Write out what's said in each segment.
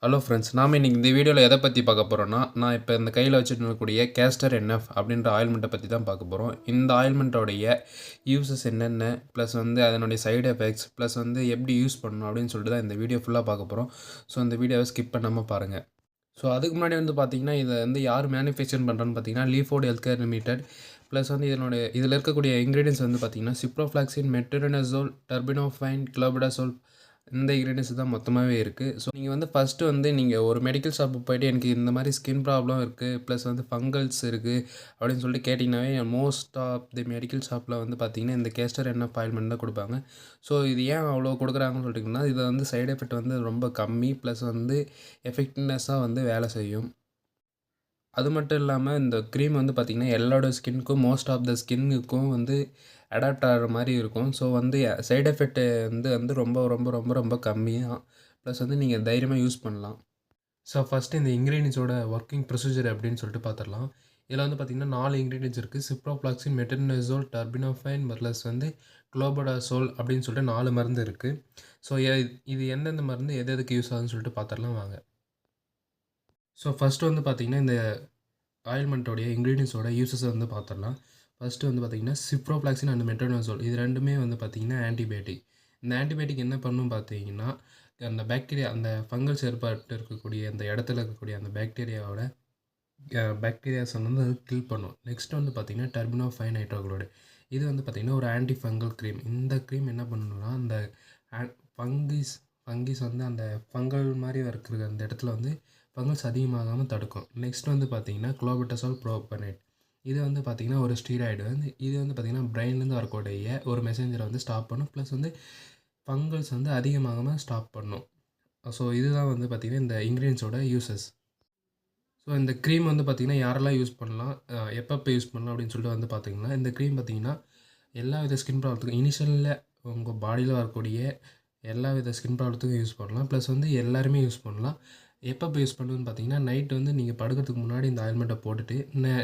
Hello friends, நாம் இன்றைக்கி இந்த வீடியோவில் எதை பற்றி பார்க்க போகிறோன்னா, நான் இப்போ இந்த கையில் வச்சுட்டு இருக்கக்கூடிய கேஸ்டர் என்எஃப் அப்படின்ற ஆயில்மெண்ட்டை பற்றி தான் பார்க்க போகிறோம். இந்த ஆயில்மெண்ட்டோடைய யூசஸ் என்னென்ன, ப்ளஸ் வந்து அதனுடைய சைடு எஃபெக்ட்ஸ், ப்ளஸ் வந்து எப்படி யூஸ் பண்ணணும் அப்படின்னு சொல்லிட்டு தான் இந்த வீடியோ ஃபுல்லாக பார்க்க போகிறோம். ஸோ இந்த வீடியோவை ஸ்கிப் பண்ணாமல் பாருங்கள். ஸோ அதுக்கு முன்னாடி வந்து பார்த்திங்கன்னா, இதை வந்து யார் மேனுஃபேக்சர் பண்ணுறான்னு பார்த்தீங்கன்னா லீஃபோர்ட் ஹெல்த் கேர் லிமிடெட். ப்ளஸ் வந்து இதில் இருக்கக்கூடிய இன்க்ரீடியன்ஸ் வந்து பார்த்திங்கன்னா சிப்ரோஃப்ளாக்சின், மெட்ரோனிசோல், டர்பினோஃபைன், கிளோபடாசோல், இந்த இன்க்ரீடியன்ஸ் தான் மொத்தமாகவே இருக்குது. ஸோ நீங்கள் வந்து ஃபஸ்ட்டு வந்து நீங்கள் ஒரு மெடிக்கல் ஷாப்புக்கு போய்ட்டு எனக்கு இந்த மாதிரி ஸ்கின் ப்ராப்ளம் இருக்குது, ப்ளஸ் வந்து ஃபங்கல்ஸ் இருக்குது அப்படின்னு சொல்லிட்டு கேட்டிங்கனாவே மோஸ்ட் ஆஃப் தி மெடிக்கல் ஷாப்பில் வந்து பார்த்திங்கன்னா இந்த கேஸ்டர் என்எஃப் ஆயில்மெண்ட் தான் கொடுப்பாங்க. ஸோ இது ஏன் அவ்வளோ கொடுக்குறாங்கன்னு சொல்லிட்டிங்கன்னா, இது வந்து சைடு எஃபெக்ட் வந்து ரொம்ப கம்மி, ப்ளஸ் வந்து எஃபெக்டிவ்னஸாக வந்து வேலை செய்யும். அது மட்டும் இல்லாமல் இந்த க்ரீம் வந்து பார்த்திங்கன்னா எல்லாரோட ஸ்கின்னுக்கும், மோஸ்ட் ஆஃப் த ஸ்கின்னுக்கும் வந்து அடாப்ட் ஆகிற மாதிரி இருக்கும். ஸோ வந்து சைடு எஃபெக்ட்டு வந்து ரொம்ப ரொம்ப ரொம்ப ரொம்ப கம்மியாக, ப்ளஸ் வந்து நீங்கள் தைரியமாக யூஸ் பண்ணலாம். ஸோ ஃபஸ்ட்டு இந்த இன்க்ரீடியன்ஸோட ஒர்க்கிங் ப்ரொசீஜர் அப்படின்னு சொல்லிட்டு பார்த்துடலாம். இதில் வந்து பார்த்திங்கன்னா 4 இன்க்ரீடியன்ஸ் இருக்குது. சிப்ரோஃப்ளாக்சின், மெட்ரோனிசோல், டர்பினோஃபைன், ப்ளஸ் வந்து குளோபடாசோல் அப்படின்னு சொல்லிட்டு 4 மருந்து இருக்குது. ஸோ இது எந்தெந்த மருந்து எதுக்கு யூஸ் ஆகுதுன்னு சொல்லிட்டு பார்த்துடலாம் வாங்க. ஸோ ஃபஸ்ட்டு வந்து பார்த்திங்கன்னா இந்த ஆயில்மெண்ட்டோடைய இன்க்ரீடியன்ஸோட யூசஸை வந்து பார்த்துடலாம். ஃபஸ்ட்டு வந்து பார்த்திங்கன்னா சிப்ரோஃப்ளாக்சின் அண்ட் மெட்ரோனிசோல், இது ரெண்டுமே வந்து பார்த்திங்கன்னா ஆன்டிபயோட்டிக். இந்த ஆன்டிபயோட்டிக் என்ன பண்ணும் பார்த்தீங்கன்னா, அந்த பாக்டீரியா, அந்த ஃபங்கல்ஸ் ஏற்பட்டு இருக்கக்கூடிய அந்த இடத்துல இருக்கக்கூடிய அந்த பாக்டீரியாஸை வந்து அது கில் பண்ணும். நெக்ஸ்ட் வந்து பார்த்திங்கன்னா டர்பினோஃபைன் ஹைட்ரோக்ளோரைடு, இது வந்து பார்த்திங்கன்னா ஒரு ஆன்டி ஃபங்கல் க்ரீம். இந்த க்ரீம் என்ன பண்ணணும்னா அந்த ஃபங்கிஸ் வந்து அந்த ஃபங்கல் மாதிரி இருக்கிற அந்த இடத்துல வந்து ஃபங்கல்ஸ் அதிகமாகாமல் தடுக்கும். நெக்ஸ்ட் வந்து பார்த்திங்கன்னா குளோபடாசோல் ப்ரோபனேட், இது வந்து பார்த்திங்கன்னா ஒரு ஸ்டீராய்டு. இது வந்து பார்த்திங்கன்னா பிரெயின்லேருந்து வரக்கூடிய ஒரு மெசேஞ்சரை வந்து ஸ்டாப் பண்ணும், ப்ளஸ் வந்து ஃபங்கல்ஸ் வந்து அதிகமாகாமல் ஸ்டாப் பண்ணும். ஸோ இதுதான் வந்து பார்த்திங்கன்னா இந்த இன்க்ரீடியன்ஸோட யூசஸ். ஸோ இந்த க்ரீம் வந்து பார்த்திங்கன்னா யாரெல்லாம் யூஸ் பண்ணலாம், எப்பப்போ யூஸ் பண்ணலாம் அப்படின்னு சொல்லிட்டு வந்து பார்த்திங்கன்னா, இந்த க்ரீம் பார்த்திங்கன்னா எல்லா வித ஸ்கின் ப்ராப்ளத்துக்கும், இனிஷியலில் உங்கள் பாடியில் வரக்கூடிய எல்லா வித ஸ்கின் ப்ராப்ளத்துக்கும் யூஸ் பண்ணலாம். ப்ளஸ் வந்து எல்லாருமே யூஸ் பண்ணலாம். எப்பப்போ யூஸ் பண்ணுன்னு பார்த்தீங்கன்னா, நைட் வந்து நீங்கள் படுக்கிறதுக்கு முன்னாடி இந்த ஆயில்மெண்ட்டை போட்டுட்டு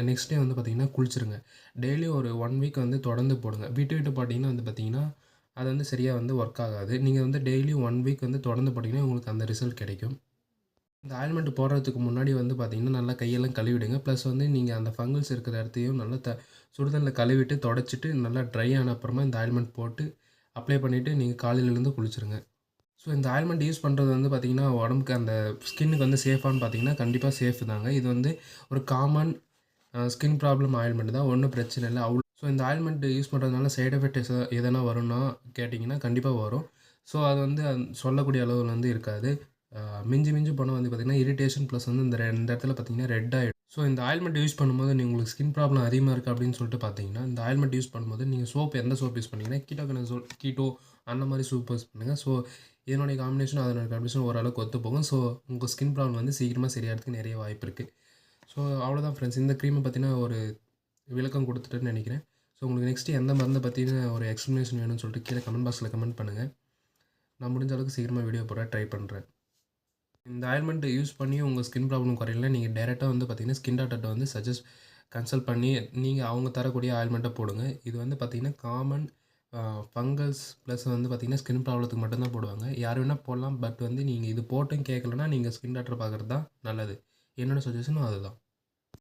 நெக்ஸ்ட் டே வந்து பார்த்திங்கன்னா குளிச்சிருங்க. டெய்லியும் ஒரு 1 வீக் வந்து தொடர்ந்து போடுங்க. விட்டு போட்டிங்கன்னா வந்து பார்த்திங்கன்னா அது வந்து சரியாக வந்து ஒர்க் ஆகாது. நீங்கள் வந்து டெய்லியும் 1 வீக் வந்து தொடர்ந்து போட்டிங்கன்னா உங்களுக்கு அந்த ரிசல்ட் கிடைக்கும். இந்த ஆயில்மெண்ட் போடுறதுக்கு முன்னாடி வந்து பார்த்திங்கன்னா நல்லா கையெல்லாம் கழுவிடுங்க. ப்ளஸ் வந்து நீங்கள் அந்த ஃபங்கல்ஸ் இருக்கிற இடத்தையும் நல்லா சுடுதண்ணில் கழுவிட்டு தொடச்சிட்டு நல்லா ட்ரை ஆன அப்புறமா இந்த ஆயில்மெண்ட் போட்டு அப்ளை பண்ணிவிட்டு நீங்கள் காலையிலேருந்து குளிச்சிருங்க. ஸோ இந்த ஆயில்மெண்ட் யூஸ் பண்ணுறது வந்து பார்த்திங்கன்னா உடம்புக்கு அந்த ஸ்கின்னுக்கு வந்து சேஃபானு பார்த்திங்கன்னா கண்டிப்பாக சேஃப் தாங்க. இது வந்து ஒரு காமன் ஸ்கின் ப்ராப்ளம் ஆயில்மெண்ட் தான், ஒன்றும் பிரச்சனை இல்லை. ஸோ இந்த ஆயில்மெண்ட் யூஸ் பண்ணுறதுனால சைடு எஃபெக்ட்ஸ் எதனா வரும்னா கேட்டிங்கன்னா கண்டிப்பாக வரும். ஸோ அது வந்து சொல்லக்கூடிய அளவில் வந்து இருக்காது. மிஞ்சி போனால் வந்து பார்த்திங்கன்னா இரிட்டேஷன், ப்ளஸ் வந்து இந்த இடத்துல பார்த்திங்கன்னா ரெட் ஆகிடும். ஸோ இந்த ஆயில்மெண்ட் யூஸ் பண்ணும்போது உங்களுக்கு ஸ்கின் ப்ராப்ளம் அதிகமாக இருக்குது அப்படின்னு சொல்லிட்டு பார்த்தீங்கன்னா, இந்த ஆயில்மெண்ட் யூஸ் பண்ணும்போது நீங்கள் எந்த சோப் யூஸ் பண்ணிங்கன்னா கீட்டோ அந்த மாதிரி சோப் யூஸ் பண்ணுங்கள். ஸோ இதனுடைய காம்பினேஷன் அதனுடைய காம்பினேஷன் ஓரளவுக்கு ஒத்து போகும். ஸோ உங்கள் ஸ்கின் ப்ராப்ளம் வந்து சீக்கிரமாக சரியாகிறதுக்கு நிறைய வாய்ப்பு இருக்குது. ஸோ அவ்வளோதான் ஃப்ரெண்ட்ஸ், இந்த க்ரீமை பற்றின ஒரு விளக்கம் கொடுத்துட்டுன்னு நினைக்கிறேன். ஸோ உங்களுக்கு நெக்ஸ்ட்டு எந்த மருந்தை பற்றின ஒரு எக்ஸ்ப்ளனேஷன் வேணும்னு சொல்லிட்டு கீழே கமெண்ட் பாக்ஸில் கமெண்ட் பண்ணுங்கள். நான் முடிஞ்ச அளவுக்கு சீக்கிரமாக வீடியோ போட ட்ரை பண்ணுறேன். இந்த ஆயில்மெண்ட் யூஸ் பண்ணி உங்கள் ஸ்கின் ப்ராப்ளம் குறையில நீங்கள் டேரெக்டாக வந்து பார்த்திங்கன்னா ஸ்கின் டாக்டர்கிட்ட வந்து கன்சல்ட் பண்ணி நீங்கள் அவங்க தரக்கூடிய ஆயில்மெண்ட்டை போடுங்க. இது வந்து பார்த்திங்கன்னா காமன் ஃபங்கல்ஸ் ப்ளஸ் வந்து பார்த்திங்கன்னா ஸ்கின் ப்ராப்ளத்துக்கு மட்டும்தான் போடுவாங்க. யார் வேணால் போடலாம். பட் வந்து நீங்கள் இது போட்டும் கேட்கலன்னா நீங்கள் ஸ்கின் டாக்டரை பார்க்குறது தான் நல்லது. என்னோடய சஜஷனும் அதுதான்.